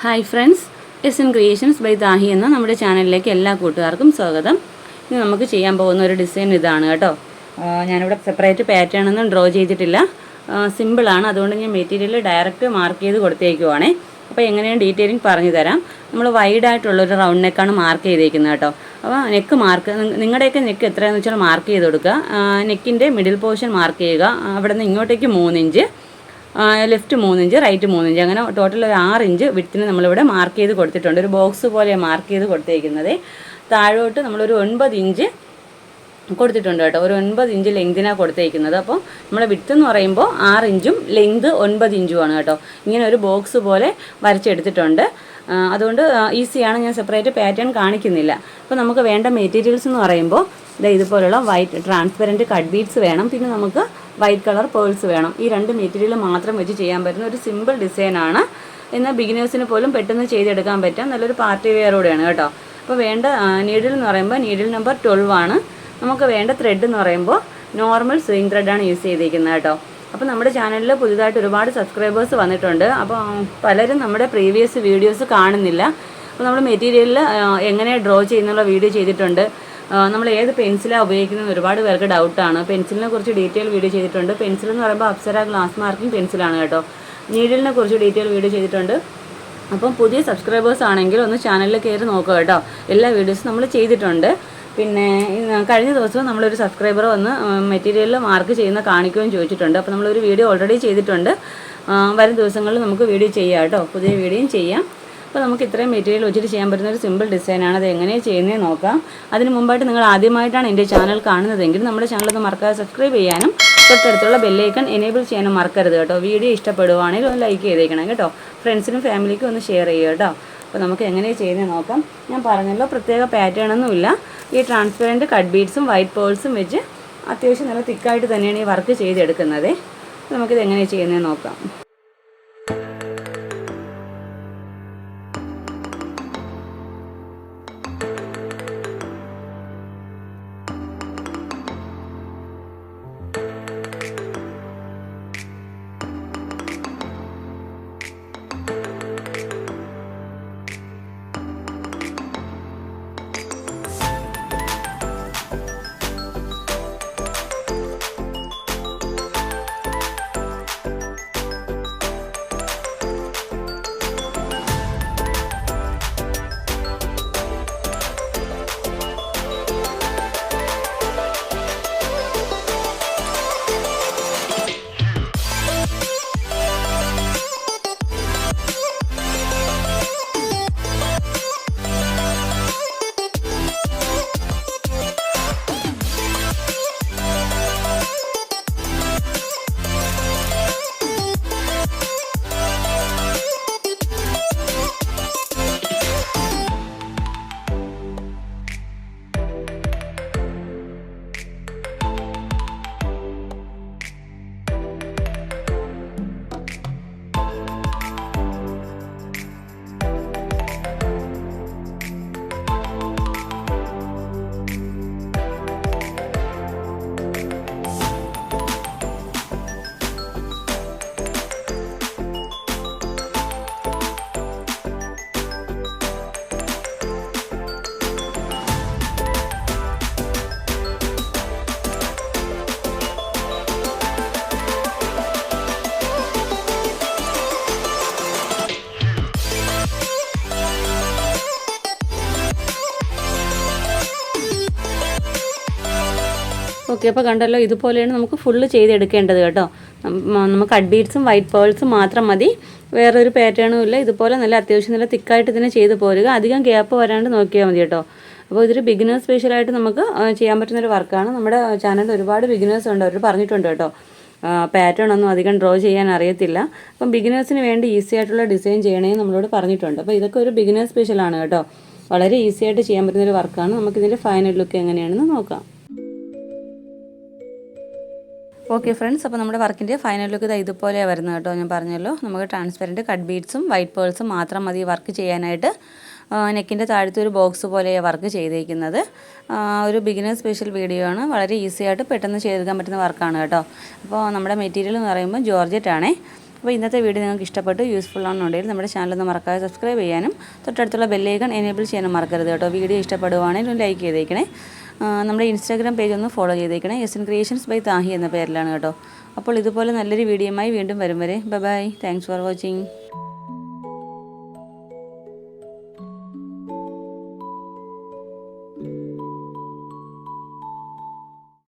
Hi friends, S N creations by Thahi എന്ന നമ്മുടെ ചാനലിലേക്ക് എല്ലാ കൂട്ടുകാർക്കും സ്വാഗതം. ഇനി നമുക്ക് ചെയ്യാൻ പോകുന്ന ഒരു ഡിസൈൻ ഇതാണ് കേട്ടോ. ഞാനിവിടെ സെപ്പറേറ്റ് പാറ്റേൺ ഒന്നും ഡ്രോ ചെയ്തിട്ടില്ല, സിമ്പിളാണ്. അതുകൊണ്ട് ഞാൻ മെറ്റീരിയൽ ഡയറക്റ്റ് മാർക്ക് ചെയ്ത് കൊടുത്തേക്കുവാണേ. അപ്പോൾ എങ്ങനെയാണ് ഡീറ്റെയിലിംഗ് പറഞ്ഞു തരാം. നമ്മൾ വൈഡായിട്ടുള്ളൊരു റൗണ്ട് നെക്കാണ് മാർക്ക് ചെയ്തേക്കുന്നത് കേട്ടോ. അപ്പോൾ നെക്ക് മാർക്ക്, നിങ്ങളുടെയൊക്കെ നെക്ക് എത്രയാണെന്ന് വെച്ചാൽ മാർക്ക് ചെയ്ത് കൊടുക്കുക. നെക്കിൻ്റെ മിഡിൽ പോർഷൻ മാർക്ക് ചെയ്യുക. അവിടെ നിന്ന് ഇങ്ങോട്ടേക്ക് 3 inch, left 3 inch, right 3 inch, അങ്ങനെ ടോട്ടൽ ഒരു 6 ഇഞ്ച് വിഡ്ത്തിന് നമ്മളിവിടെ മാർക്ക് ചെയ്ത് കൊടുത്തിട്ടുണ്ട്. ഒരു ബോക്സ് പോലെ മാർക്ക് ചെയ്ത് കൊടുത്തേക്കുന്നത്. താഴോട്ട് നമ്മളൊരു 9 ഇഞ്ച് കൊടുത്തിട്ടുണ്ട് കേട്ടോ. ഒരു 9 ഇഞ്ച് ലെങ്തിനാണ് കൊടുത്തേക്കുന്നത്. അപ്പോൾ നമ്മുടെ വിഡ്ത്ത് എന്ന് പറയുമ്പോൾ 6 ഇഞ്ചും ലെങ്ത് 9 ഇഞ്ചുമാണ് കേട്ടോ. ഇങ്ങനെ ഒരു ബോക്സ് പോലെ വരച്ചെടുത്തിട്ടുണ്ട്. അതുകൊണ്ട് ഈസിയാണ്, ഞാൻ സെപ്പറേറ്റ് പാറ്റേൺ കാണിക്കുന്നില്ല. അപ്പോൾ നമുക്ക് വേണ്ട മെറ്റീരിയൽസ് എന്ന് പറയുമ്പോൾ ഇതുപോലുള്ള വൈറ്റ് ട്രാൻസ്പെറൻറ്റ് കട്ട് ബീഡ്സ് വേണം. പിന്നെ നമുക്ക് വൈറ്റ് കളർ പേൾസ് വേണം. ഈ 2 മെറ്റീരിയൽ മാത്രം വെച്ച് ചെയ്യാൻ പറ്റുന്ന ഒരു സിമ്പിൾ ഡിസൈനാണ്. എന്നാൽ ബിഗിനേഴ്സിന് പോലും പെട്ടെന്ന് ചെയ്തെടുക്കാൻ പറ്റാം. നല്ലൊരു പാർട്ടി വെയറോടെയാണ് കേട്ടോ. അപ്പോൾ വേണ്ട നീഡിൽ എന്ന് പറയുമ്പോൾ നീഡിൽ നമ്പർ 12 ആണ്. നമുക്ക് വേണ്ട ത്രെഡ് എന്ന് പറയുമ്പോൾ നോർമൽ സ്വിങ് ത്രെഡാണ് യൂസ് ചെയ്തിരിക്കുന്നത് കേട്ടോ. അപ്പോൾ നമ്മുടെ ചാനലിൽ പുതുതായിട്ട് ഒരുപാട് സബ്സ്ക്രൈബേഴ്സ് വന്നിട്ടുണ്ട്. അപ്പോൾ പലരും നമ്മുടെ പ്രീവിയസ് വീഡിയോസ് കാണുന്നില്ല. അപ്പോൾ നമ്മൾ മെറ്റീരിയലിൽ എങ്ങനെ ഡ്രോ ചെയ്യുന്നുള്ള വീഡിയോ ചെയ്തിട്ടുണ്ട്. നമ്മൾ ഏത് പെൻസിലാണ് ഉപയോഗിക്കുന്നത് ഒരുപാട് പേർക്ക് ഡൗട്ടാണ്. പെൻസിലിനെ കുറിച്ച് ഡീറ്റെയിൽ വീഡിയോ ചെയ്തിട്ടുണ്ട്. പെൻസിൽ എന്ന് പറയുമ്പോൾ അപ്സര ഗ്ലാസ് മാർക്കിംഗ് പെൻസിലാണ് കേട്ടോ. നീഡിലിനെ കുറിച്ച് ഡീറ്റെയിൽ വീഡിയോ ചെയ്തിട്ടുണ്ട്. അപ്പം പുതിയ സബ്സ്ക്രൈബേഴ്സ് ആണെങ്കിൽ ഒന്ന് ചാനലിൽ കയറി നോക്കുക കേട്ടോ. എല്ലാ വീഡിയോസും നമ്മൾ ചെയ്തിട്ടുണ്ട്. പിന്നെ കഴിഞ്ഞ ദിവസവും നമ്മളൊരു സബ്സ്ക്രൈബർ വന്ന് മെറ്റീരിയലിൽ മാർക്ക് ചെയ്യുന്ന കാണിക്കുകയും ചോദിച്ചിട്ടുണ്ട്. അപ്പോൾ നമ്മളൊരു വീഡിയോ ഓൾറെഡി ചെയ്തിട്ടുണ്ട്. വരും ദിവസങ്ങളിൽ നമുക്ക് വീഡിയോ ചെയ്യാം കേട്ടോ, പുതിയ വീഡിയോയും ചെയ്യാം. അപ്പോൾ നമുക്ക് ഇത്രയും മെറ്റീരിയൽ വെച്ചിട്ട് ചെയ്യാൻ പറ്റുന്ന ഒരു സിമ്പിൾ ഡിസൈനാണ്. അത് എങ്ങനെയാണ് ചെയ്യുന്നതെന്ന് നോക്കാം. അതിന് മുമ്പായിട്ട് നിങ്ങൾ ആദ്യമായിട്ടാണ് എൻ്റെ ചാനൽ കാണുന്നതെങ്കിൽ നമ്മുടെ ചാനലൊന്ന് മറക്കാതെ സബ്സ്ക്രൈബ് ചെയ്യാനും തൊട്ടടുത്തുള്ള ബെല്ലൈക്കൺ എനേബിൾ ചെയ്യാനും മറക്കരുത് കേട്ടോ. വീഡിയോ ഇഷ്ടപ്പെടുവാണെങ്കിൽ ഒന്ന് ലൈക്ക് ചെയ്തേക്കണം കേട്ടോ. ഫ്രണ്ട്സിനും ഫാമിലിക്കും ഒന്ന് ഷെയർ ചെയ്യുക കേട്ടോ. അപ്പോൾ നമുക്ക് എങ്ങനെയാണ് ചെയ്യുന്നത് നോക്കാം. ഞാൻ പറഞ്ഞല്ലോ, പ്രത്യേക പാറ്റേൺ ഒന്നുമില്ല. ഈ ട്രാൻസ്പെറൻറ്റ് കട്ട് ബീഡ്സും വൈറ്റ് പേൾസും വെച്ച് അത്യാവശ്യം നല്ല തിക്കായിട്ട് തന്നെയാണ് ഈ വർക്ക് ചെയ്തെടുക്കുന്നത്. നമുക്കിത് എങ്ങനെയാണ് ചെയ്യുന്നത് നോക്കാം. ഓക്കെ, അപ്പോൾ കണ്ടല്ലോ, ഇതുപോലെയാണ് നമുക്ക് ഫുള്ള് ചെയ്തെടുക്കേണ്ടത് കേട്ടോ. നമുക്ക് കട്ട് ബീഡ്സും വൈറ്റ് പേൾസും മാത്രം മതി, വേറൊരു പാറ്റേണും ഇല്ല. ഇതുപോലെ നല്ല അത്യാവശ്യം നല്ല തിക്കായിട്ട് തന്നെ ചെയ്ത് പോരുക. അധികം ഗ്യാപ്പ് വരാണ്ട് നോക്കിയാൽ മതി കേട്ടോ. അപ്പോൾ ഇതൊരു ബിഗിനേഴ്സ് സ്പെഷ്യലായിട്ട് നമുക്ക് ചെയ്യാൻ പറ്റുന്നൊരു വർക്കാണ്. നമ്മുടെ ചാനലിൽ ഒരുപാട് ബിഗിനേഴ്സ് ഉണ്ട്, അവർ പറഞ്ഞിട്ടുണ്ട് കേട്ടോ. പാറ്റേൺ ഒന്നും അധികം ഡ്രോ ചെയ്യാൻ അറിയത്തില്ല. അപ്പം ബിഗിനേഴ്സിന് വേണ്ടി ഈസി ആയിട്ടുള്ള ഡിസൈൻ ചെയ്യണമെന്ന് നമ്മളോട് പറഞ്ഞിട്ടുണ്ട്. അപ്പോൾ ഇതൊക്കെ ഒരു ബിഗിനേഴ്സ് സ്പെഷ്യലാണ് കേട്ടോ. വളരെ ഈസി ആയിട്ട് ചെയ്യാൻ പറ്റുന്നൊരു വർക്കാണ്. നമുക്കിതിൻ്റെ ഫൈനൽ ലുക്ക് എങ്ങനെയാണെന്ന് നോക്കാം. ഓക്കെ ഫ്രണ്ട്സ്, അപ്പോൾ നമ്മുടെ വർക്കിൻ്റെ ഫൈനൽ ലുക്ക് ഇതുപോലെയാണ് വരുന്നത് കേട്ടോ. ഞാൻ പറഞ്ഞല്ലോ, നമുക്ക് ട്രാൻസ്പെറൻറ്റ് കട്ട് ബീഡ്സും വൈറ്റ് പേൾസും മാത്രം മതി വർക്ക് ചെയ്യാനായിട്ട്. നെക്കിൻ്റെ താഴത്തെ ഒരു ബോക്സ് പോലെയാണ് വർക്ക് ചെയ്തേക്കുന്നത്. ഒരു ബിഗിനർ സ്പെഷ്യൽ വീഡിയോ ആണ്. വളരെ ഈസി ആയിട്ട് പെട്ടെന്ന് ചെയ്തെടുക്കാൻ പറ്റുന്ന വർക്കാണ് കേട്ടോ. അപ്പോൾ നമ്മുടെ മെറ്റീരിയൽ എന്ന് പറയുമ്പോൾ ജോർജറ്റ് ആണേ. അപ്പോൾ ഇന്നത്തെ വീഡിയോ നിങ്ങൾക്ക് ഇഷ്ടപ്പെട്ടു യൂസ്ഫുൾ ആണെന്നുണ്ടെങ്കിൽ നമ്മുടെ ചാനലൊന്ന് മറക്കാതെ സബ്സ്ക്രൈബ് ചെയ്യാനും തൊട്ടടുത്തുള്ള ബെല്ലൈക്കൺ എനേബിൾ ചെയ്യാനും മറക്കരുത് കേട്ടോ. വീഡിയോ ഇഷ്ടപ്പെടുവാണെങ്കിൽ ഒന്ന് ലൈക്ക് ചെയ്തേക്കണേ. നമ്മുടെ ഇൻസ്റ്റാഗ്രാം പേജ് ഒന്ന് ഫോളോ ചെയ്തേക്കണേ. എസ്എൻ ക്രിയേഷൻസ് ബൈ താഹി എന്ന പേരിലാണ് കേട്ടോ. അപ്പോൾ ഇതുപോലെ നല്ലൊരു വീഡിയോയുമായി വീണ്ടും വരും വരെ ബൈ. Thanks for watching.